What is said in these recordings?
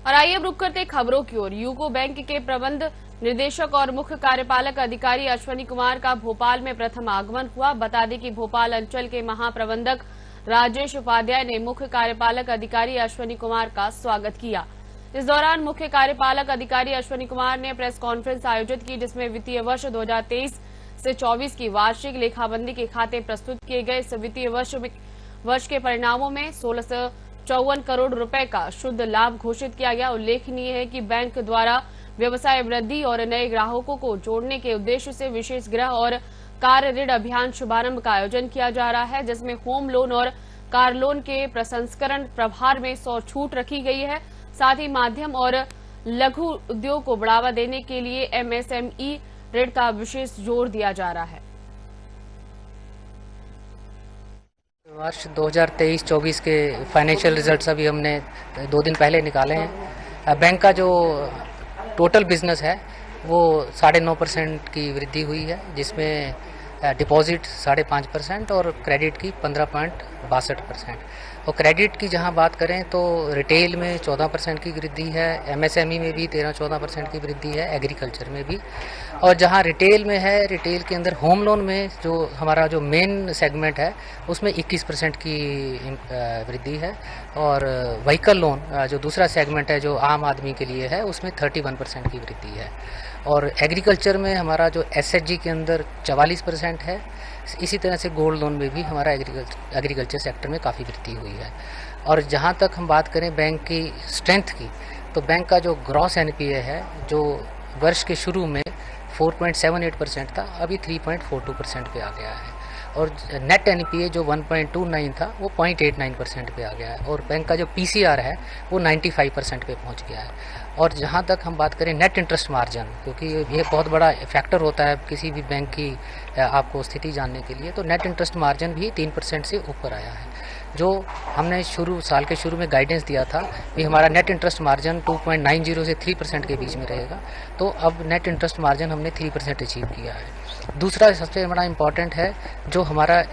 और आइए अब रुक करते खबरों की ओर। यूको बैंक के प्रबंध निदेशक और मुख्य कार्यपालक अधिकारी अश्वनी कुमार का भोपाल में प्रथम आगमन हुआ। बता दें कि भोपाल अंचल के महाप्रबंधक राजेश उपाध्याय ने मुख्य कार्यपालक अधिकारी अश्वनी कुमार का स्वागत किया। इस दौरान मुख्य कार्यपालक अधिकारी अश्वनी कुमार ने प्रेस कॉन्फ्रेंस आयोजित की, जिसमें वित्तीय वर्ष 2023 से 24 की वार्षिक लेखाबंदी के खाते प्रस्तुत किए गए। इस वित्तीय वर्ष के परिणामों में 1654 करोड़ रुपए का शुद्ध लाभ घोषित किया गया। उल्लेखनीय है कि बैंक द्वारा व्यवसाय वृद्धि और नए ग्राहकों को जोड़ने के उद्देश्य से विशेष गृह और कार ऋण अभियान शुभारंभ का आयोजन किया जा रहा है, जिसमें होम लोन और कार लोन के प्रसंस्करण प्रभार में 100 छूट रखी गई है। साथ ही माध्यम और लघु उद्योग को बढ़ावा देने के लिए एमएसएमई ऋण का विशेष जोर दिया जा रहा है। वर्ष 2023-24 के फाइनेंशियल रिजल्ट्स अभी हमने 2 दिन पहले निकाले हैं। बैंक का जो टोटल बिजनेस है वो 9.5% की वृद्धि हुई है, जिसमें डिपॉजिट 5.5% और क्रेडिट की 15.62%। और क्रेडिट की जहां बात करें तो रिटेल में 14% की वृद्धि है, एमएसएमई में भी 13-14% की वृद्धि है, एग्रीकल्चर में भी। और जहां रिटेल में है, रिटेल के अंदर होम लोन में जो हमारा जो मेन सेगमेंट है उसमें 21% की वृद्धि है। और व्हीकल लोन जो दूसरा सेगमेंट है जो आम आदमी के लिए है उसमें 31% की वृद्धि है। और एग्रीकल्चर में हमारा जो एसएचजी के अंदर 44% है। इसी तरह से गोल्ड लोन में भी हमारा एग्रीकल्चर सेक्टर में काफ़ी वृद्धि हुई है। और जहाँ तक हम बात करें बैंक की स्ट्रेंथ की, तो बैंक का जो ग्रॉस एनपीए है जो वर्ष के शुरू में 4.78% था, अभी 3.42% पे आ गया है। और नेट एनपीए जो 1.29 था वो 0.89% पे आ गया है। और बैंक का जो पीसीआर है वो 95% पे पहुंच गया है। और जहां तक हम बात करें नेट इंटरेस्ट मार्जिन, क्योंकि ये बहुत बड़ा फैक्टर होता है किसी भी बैंक की आपको स्थिति जानने के लिए, तो नेट इंटरेस्ट मार्जिन भी 3% से ऊपर आया है। जो हमने साल के शुरू में गाइडेंस दिया था कि हमारा नेट इंटरेस्ट मार्जिन 2.90 से 3% के बीच में रहेगा, तो अब नेट इंटरेस्ट मार्जिन हमने 3% अचीव किया है। दूसरा सबसे बड़ा इम्पॉर्टेंट है जो हमारा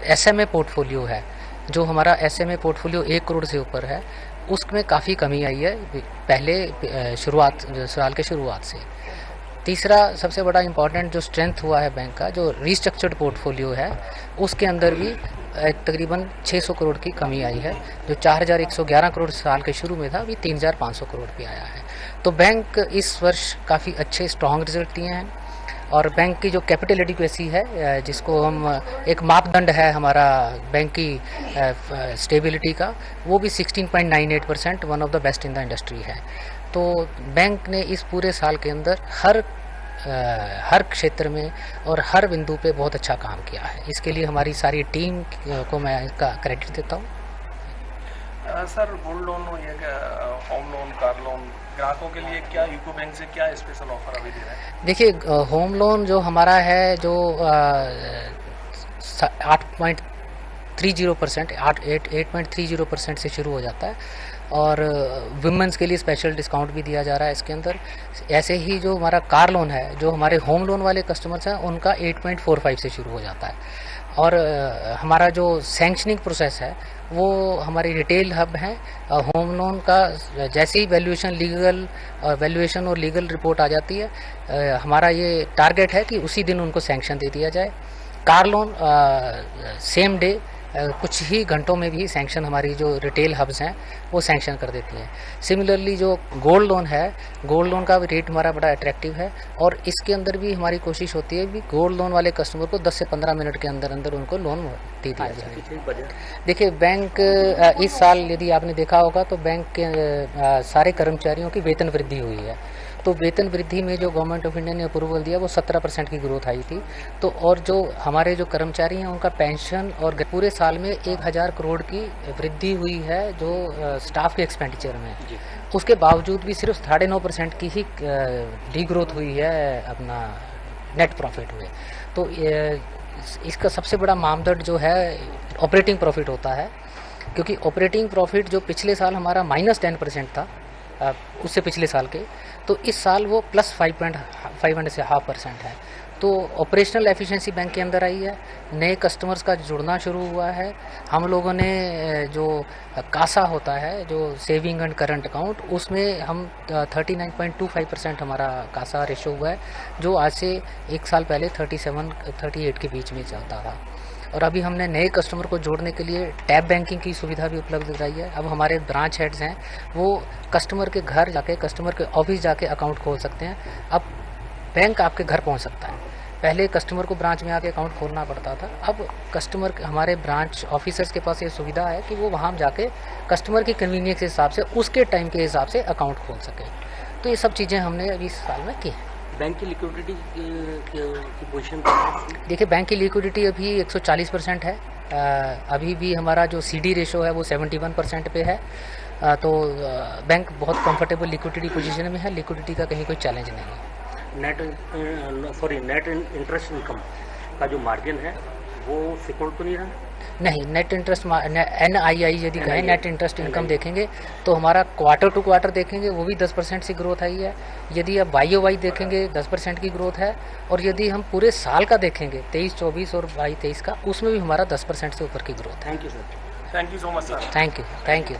एसएमए पोर्टफोलियो है, जो हमारा एसएमए पोर्टफोलियो 1 करोड़ से ऊपर है, उसमें काफ़ी कमी आई है पहले साल के शुरुआत से। तीसरा सबसे बड़ा इम्पॉर्टेंट जो स्ट्रेंथ हुआ है बैंक का, जो रिस्ट्रक्चर्ड पोर्टफोलियो है, उसके अंदर भी तकरीबन 600 करोड़ की कमी आई है। जो 4111 करोड़ साल के शुरू में था, अभी 3500 करोड़ पे आया है। तो बैंक इस वर्ष काफ़ी अच्छे स्ट्रॉन्ग रिजल्ट दिए हैं। और बैंक की जो कैपिटल एडिक्वेसी है, जिसको हम एक मापदंड है हमारा बैंक की स्टेबिलिटी का, वो भी 16.98%, one of the best in the industry है। तो बैंक ने इस पूरे साल के अंदर हर क्षेत्र में और हर बिंदु पे बहुत अच्छा काम किया है। इसके लिए हमारी सारी टीम को मैं इसका क्रेडिट देता हूँ। सर, गोल्ड लोन या होम लोन, कार लोन ग्राहकों के लिए क्या यूको बैंक से क्या स्पेशल ऑफर अभी दे रहा है? देखिए, होम लोन जो हमारा है जो 8.30% से शुरू हो जाता है। और वुमेन्स के लिए स्पेशल डिस्काउंट भी दिया जा रहा है इसके अंदर। ऐसे ही जो हमारा कार लोन है, जो हमारे होम लोन वाले कस्टमर्स हैं, उनका 8.45 से शुरू हो जाता है। और हमारा जो सैंक्शनिंग प्रोसेस है वो हमारी रिटेल हब है। होम लोन का जैसे ही वैल्यूएशन और लीगल रिपोर्ट आ जाती है, हमारा ये टारगेट है कि उसी दिन उनको सैंक्शन दे दिया जाए। कार लोन सेम डे कुछ ही घंटों में भी सैंक्शन हमारी जो रिटेल हब्स हैं वो सैंक्शन कर देती हैं। सिमिलरली जो गोल्ड लोन है, गोल्ड लोन का भी रेट हमारा बड़ा अट्रैक्टिव है। और इसके अंदर भी हमारी कोशिश होती है कि गोल्ड लोन वाले कस्टमर को 10 से 15 मिनट के अंदर अंदर उनको लोन दे दिया जाए। देखिए, बैंक इस साल यदि आपने देखा होगा तो बैंक के सारे कर्मचारियों की वेतन वृद्धि हुई है। तो वेतन वृद्धि में जो गवर्नमेंट ऑफ इंडिया ने अप्रूवल दिया वो 17% की ग्रोथ आई थी। तो और जो हमारे जो कर्मचारी हैं उनका पेंशन और पूरे साल में 1000 करोड़ की वृद्धि हुई है जो स्टाफ के एक्सपेंडिचर में। उसके बावजूद भी सिर्फ 9.5% की ही डी ग्रोथ हुई है अपना नेट प्रॉफिट में। तो इसका सबसे बड़ा मापदंड जो है ऑपरेटिंग प्रॉफिट होता है, क्योंकि ऑपरेटिंग प्रॉफिट जो पिछले साल हमारा -10% था उससे पिछले साल के, तो इस साल वो +5.5% है। तो ऑपरेशनल एफिशिएंसी बैंक के अंदर आई है, नए कस्टमर्स का जुड़ना शुरू हुआ है। हम लोगों ने जो कासा होता है, जो सेविंग एंड करंट अकाउंट, उसमें हम 39.25% हमारा कासा रेशो हुआ है, जो आज से एक साल पहले 37-38 के बीच में चलता था। और अभी हमने नए कस्टमर को जोड़ने के लिए टैब बैंकिंग की सुविधा भी उपलब्ध कराई है। अब हमारे ब्रांच हेड्स हैं, वो कस्टमर के घर जाके, कस्टमर के ऑफिस जाके अकाउंट खोल सकते हैं। अब बैंक आपके घर पहुंच सकता है। पहले कस्टमर को ब्रांच में आके अकाउंट खोलना पड़ता था, अब कस्टमर, हमारे ब्रांच ऑफिसर्स के पास ये सुविधा है कि वो वहाँ जाके कस्टमर की कन्वीनियंस के हिसाब से, उसके टाइम के हिसाब से अकाउंट खोल सके। तो ये सब चीज़ें हमने अभी इस साल में की हैं। बैंक की लिक्विडिटी की पोजीशन क्या है? देखिए, बैंक की लिक्विडिटी अभी 140% है। अभी भी हमारा जो CD रेशो है वो 71% पे है। तो बैंक बहुत कंफर्टेबल लिक्विडिटी पोजीशन में है, लिक्विडिटी का कहीं कोई चैलेंज नहीं है। नेट इंटरेस्ट इनकम का जो मार्जिन है वो सिक्योर तो नहीं रहा? नहीं, नेट इंटरेस्ट NII यदि कहें, नेट इंटरेस्ट इनकम देखेंगे तो हमारा क्वार्टर टू क्वार्टर देखेंगे वो भी 10% से ग्रोथ आई है। यदि आप YOY देखेंगे 10% की ग्रोथ है। और यदि हम पूरे साल का देखेंगे 23-24 और 22-23 का, उसमें भी हमारा 10% से ऊपर की ग्रोथ है। Thank you sir. Thank you so much sir. Thank you.